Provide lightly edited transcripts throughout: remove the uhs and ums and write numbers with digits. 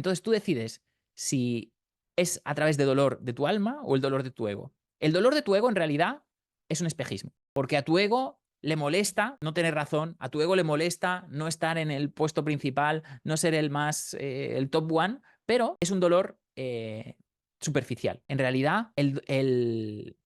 Entonces tú decides si es a través de dolor de tu alma o el dolor de tu ego. El dolor de tu ego en realidad es un espejismo, porque a tu ego le molesta no tener razón, a tu ego le molesta no estar en el puesto principal, no ser el top one, pero es un dolor superficial. En realidad, el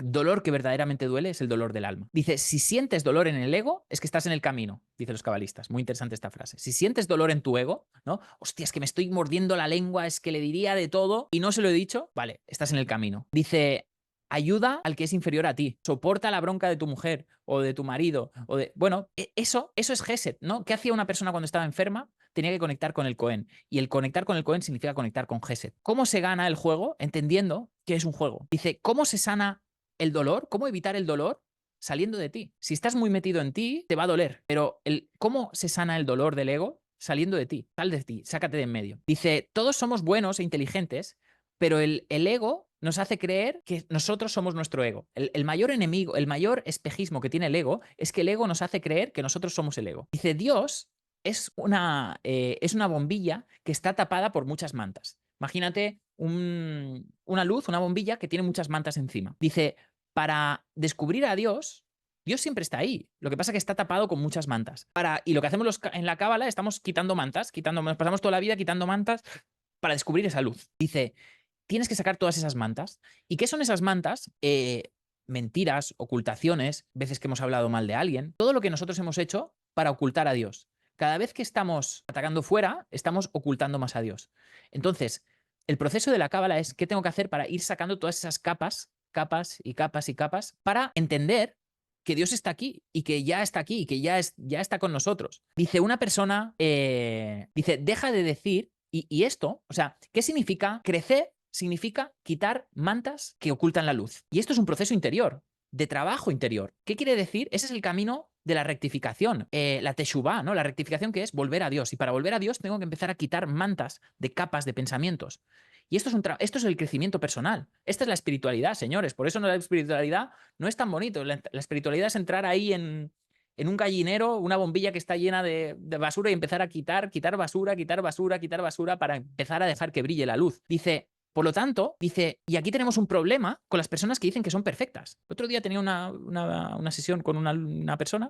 dolor que verdaderamente duele es el dolor del alma. Dice, si sientes dolor en el ego, es que estás en el camino, dicen los cabalistas. Muy interesante esta frase. Si sientes dolor en tu ego, ¿no? Hostia, es que me estoy mordiendo la lengua, es que le diría de todo y no se lo he dicho, vale, estás en el camino. Dice, ayuda al que es inferior a ti, soporta la bronca de tu mujer o de tu marido, o de... Bueno, eso es Gesed, ¿no? ¿Qué hacía una persona cuando estaba enferma? Tenía que conectar con el Cohen. Y el conectar con el Cohen significa conectar con Gesed. ¿Cómo se gana el juego? Entendiendo que es un juego. Dice, ¿cómo se sana el dolor? ¿Cómo evitar el dolor? Saliendo de ti. Si estás muy metido en ti, te va a doler. Pero ¿cómo se sana el dolor del ego? Saliendo de ti. Sal de ti, sácate de en medio. Dice, todos somos buenos e inteligentes, pero el ego nos hace creer que nosotros somos nuestro ego. El mayor enemigo, el mayor espejismo que tiene el ego es que el ego nos hace creer que nosotros somos el ego. Dice, Dios es una bombilla que está tapada por muchas mantas. Imagínate una luz, una bombilla que tiene muchas mantas encima. Dice, para descubrir a Dios, Dios siempre está ahí. Lo que pasa es que está tapado con muchas mantas. Y lo que hacemos en la cábala, estamos quitando mantas, nos pasamos toda la vida quitando mantas para descubrir esa luz. Dice, tienes que sacar todas esas mantas. ¿Y qué son esas mantas? Mentiras, ocultaciones, veces que hemos hablado mal de alguien, todo lo que nosotros hemos hecho para ocultar a Dios. Cada vez que estamos atacando fuera, estamos ocultando más a Dios. Entonces, el proceso de la cábala es qué tengo que hacer para ir sacando todas esas capas, capas y capas y capas, para entender que Dios está aquí y que ya está aquí y que ya está con nosotros. Dice una persona, dice, deja de decir, y esto, o sea, ¿qué significa crecer? Significa quitar mantas que ocultan la luz. Y esto es un proceso interior, de trabajo interior. ¿Qué quiere decir? Ese es el camino de la rectificación, la teshuvá, ¿no? La rectificación, que es volver a Dios. Y para volver a Dios tengo que empezar a quitar mantas de capas de pensamientos. Y esto es el crecimiento personal. Esta es la espiritualidad, señores. Por eso la espiritualidad no es tan bonito. La espiritualidad es entrar ahí en un gallinero, una bombilla que está llena de basura y empezar a quitar basura, quitar basura, quitar basura para empezar a dejar que brille la luz. Dice, por lo tanto, dice, y aquí tenemos un problema con las personas que dicen que son perfectas. El otro día tenía una sesión con una persona,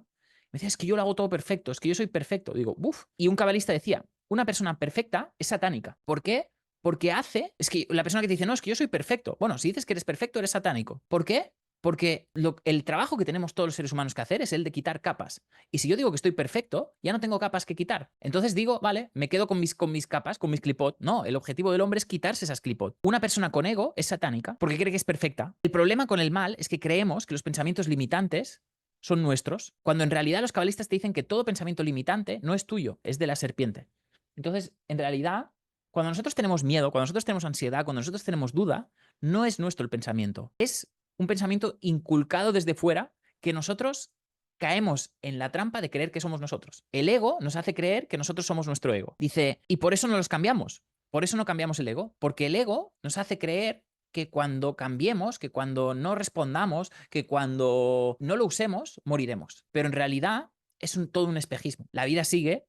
me decía, es que yo lo hago todo perfecto, es que yo soy perfecto. Digo, buf. Y un cabalista decía, una persona perfecta es satánica. ¿Por qué? Porque es que la persona que te dice, no, es que yo soy perfecto. Bueno, si dices que eres perfecto, eres satánico. ¿Por qué? Porque el trabajo que tenemos todos los seres humanos que hacer es el de quitar capas. Y si yo digo que estoy perfecto, ya no tengo capas que quitar. Entonces digo, vale, me quedo con mis capas, con mis clipot. No, el objetivo del hombre es quitarse esas clipot. Una persona con ego es satánica porque cree que es perfecta. El problema con el mal es que creemos que los pensamientos limitantes son nuestros, cuando en realidad los cabalistas te dicen que todo pensamiento limitante no es tuyo, es de la serpiente. Entonces, en realidad, cuando nosotros tenemos miedo, cuando nosotros tenemos ansiedad, cuando nosotros tenemos duda, no es nuestro el pensamiento. Es un pensamiento inculcado desde fuera que nosotros caemos en la trampa de creer que somos nosotros. El ego nos hace creer que nosotros somos nuestro ego. Dice, y por eso no los cambiamos. Por eso no cambiamos el ego. Porque el ego nos hace creer que cuando cambiemos, que cuando no respondamos, que cuando no lo usemos, moriremos. Pero en realidad es todo un espejismo. La vida sigue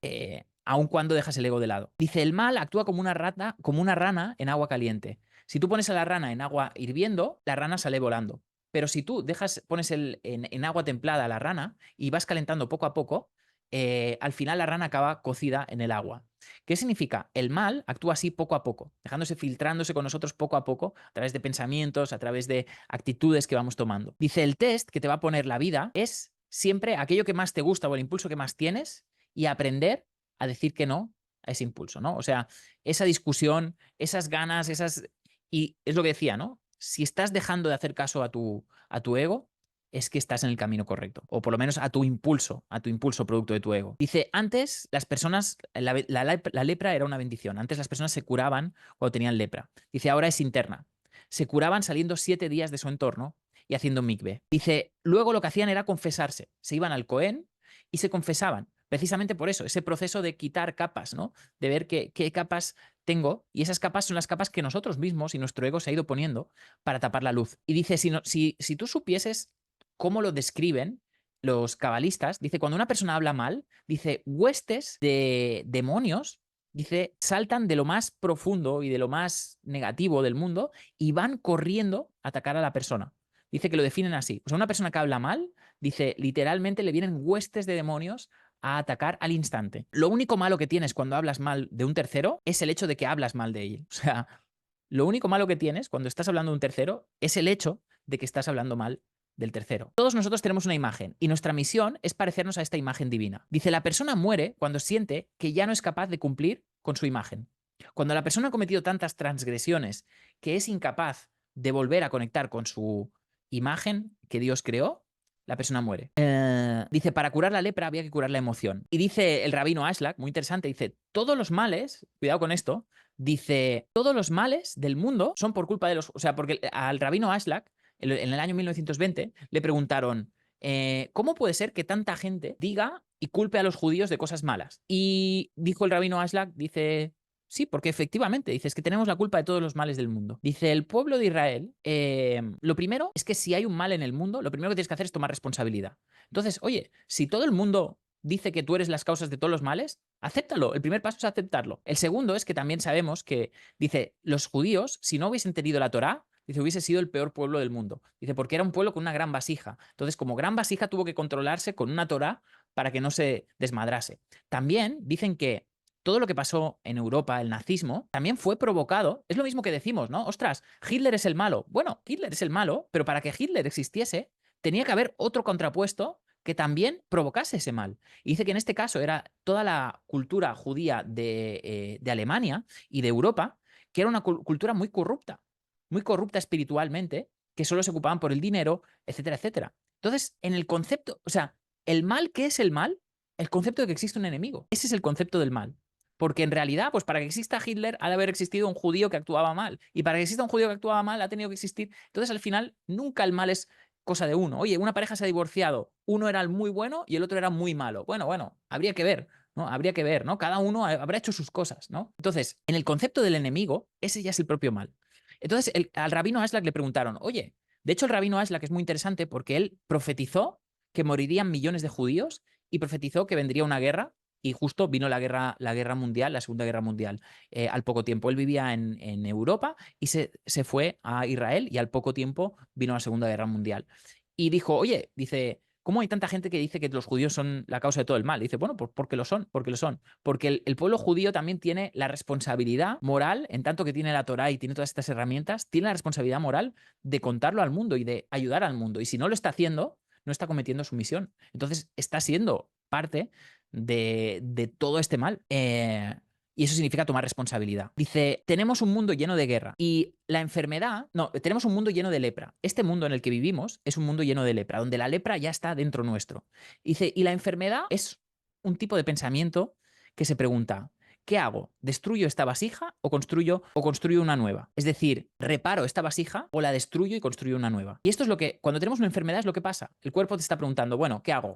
aun cuando dejas el ego de lado. Dice, el mal actúa como una rana en agua caliente. Si tú pones a la rana en agua hirviendo, la rana sale volando. Pero si tú pones en agua templada a la rana y vas calentando poco a poco, al final la rana acaba cocida en el agua. ¿Qué significa? El mal actúa así poco a poco, filtrándose con nosotros poco a poco, a través de pensamientos, a través de actitudes que vamos tomando. Dice, el test que te va a poner la vida es siempre aquello que más te gusta o el impulso que más tienes y aprender a decir que no a ese impulso, ¿no? O sea, esa discusión, esas ganas, y es lo que decía, ¿no? Si estás dejando de hacer caso a tu ego, es que estás en el camino correcto. O por lo menos a tu impulso producto de tu ego. Dice, antes las personas, la lepra era una bendición. Antes las personas se curaban cuando tenían lepra. Dice, ahora es interna. Se curaban saliendo 7 días de su entorno y haciendo mikve. Dice, luego lo que hacían era confesarse. Se iban al Cohen y se confesaban. Precisamente por eso, ese proceso de quitar capas, ¿no? De ver qué capas tengo, y esas capas son las capas que nosotros mismos y nuestro ego se ha ido poniendo para tapar la luz. Y dice, si tú supieses cómo lo describen los cabalistas, dice, cuando una persona habla mal, dice, huestes de demonios dice, saltan de lo más profundo y de lo más negativo del mundo y van corriendo a atacar a la persona. Dice que lo definen así. O sea, una persona que habla mal, dice, literalmente le vienen huestes de demonios a atacar al instante. Lo único malo que tienes cuando hablas mal de un tercero es el hecho de que hablas mal de él. O sea, lo único malo que tienes cuando estás hablando de un tercero es el hecho de que estás hablando mal del tercero. Todos nosotros tenemos una imagen y nuestra misión es parecernos a esta imagen divina. Dice, la persona muere cuando siente que ya no es capaz de cumplir con su imagen. Cuando la persona ha cometido tantas transgresiones que es incapaz de volver a conectar con su imagen que Dios creó, la persona muere. Dice, para curar la lepra había que curar la emoción. Y dice el rabino Aslak, muy interesante, dice, todos los males, cuidado con esto, dice, todos los males del mundo son por culpa de los... O sea, porque al rabino Aslak, en el año 1920, le preguntaron, ¿cómo puede ser que tanta gente diga y culpe a los judíos de cosas malas? Y dijo el rabino Aslak, dice, sí, porque efectivamente, dice, es que tenemos la culpa de todos los males del mundo. Dice, el pueblo de Israel, lo primero es que si hay un mal en el mundo, lo primero que tienes que hacer es tomar responsabilidad. Entonces, oye, si todo el mundo dice que tú eres las causas de todos los males, acéptalo. El primer paso es aceptarlo. El segundo es que también sabemos que, dice, los judíos, si no hubiesen tenido la Torá, dice, hubiese sido el peor pueblo del mundo. Dice, porque era un pueblo con una gran vasija. Entonces, como gran vasija tuvo que controlarse con una Torá para que no se desmadrase. También dicen que todo lo que pasó en Europa, el nazismo, también fue provocado. Es lo mismo que decimos, ¿no? Ostras, Hitler es el malo. Bueno, Hitler es el malo, pero para que Hitler existiese, tenía que haber otro contrapuesto que también provocase ese mal. Y dice que en este caso era toda la cultura judía de Alemania y de Europa, que era una cultura muy corrupta espiritualmente, que solo se ocupaban por el dinero, etcétera, etcétera. Entonces, en el concepto, o sea, el mal, ¿qué es el mal? El concepto de que existe un enemigo. Ese es el concepto del mal. Porque en realidad, pues para que exista Hitler ha de haber existido un judío que actuaba mal. Y para que exista un judío que actuaba mal ha tenido que existir. Entonces, al final, nunca el mal es cosa de uno. Oye, una pareja se ha divorciado, uno era el muy bueno y el otro era muy malo. Bueno, habría que ver, ¿no? Habría que ver, ¿no? Cada uno habrá hecho sus cosas, ¿no? Entonces, en el concepto del enemigo, ese ya es el propio mal. Entonces, al rabino Aslak le preguntaron, oye, de hecho el rabino Aslak es muy interesante porque él profetizó que morirían millones de judíos y profetizó que vendría una guerra y justo vino la guerra mundial, la Segunda Guerra Mundial, al poco tiempo. Él vivía en Europa y se fue a Israel y al poco tiempo vino la Segunda Guerra Mundial. Y dijo, oye, dice, ¿cómo hay tanta gente que dice que los judíos son la causa de todo el mal? Dice, bueno, pues porque lo son, porque lo son. Porque el pueblo judío también tiene la responsabilidad moral, en tanto que tiene la Torá y tiene todas estas herramientas, tiene la responsabilidad moral de contarlo al mundo y de ayudar al mundo. Y si no lo está haciendo, no está cometiendo su misión. Entonces está siendo parte de todo este mal. Y eso significa tomar responsabilidad. Dice, tenemos un mundo lleno de guerra y la enfermedad, no, tenemos un mundo lleno de lepra. Este mundo en el que vivimos es un mundo lleno de lepra, donde la lepra ya está dentro nuestro. Dice, y la enfermedad es un tipo de pensamiento que se pregunta, ¿qué hago? ¿Destruyo esta vasija o construyo una nueva? Es decir, ¿reparo esta vasija o la destruyo y construyo una nueva? Y esto es lo que, cuando tenemos una enfermedad, es lo que pasa. El cuerpo te está preguntando, bueno, ¿qué hago?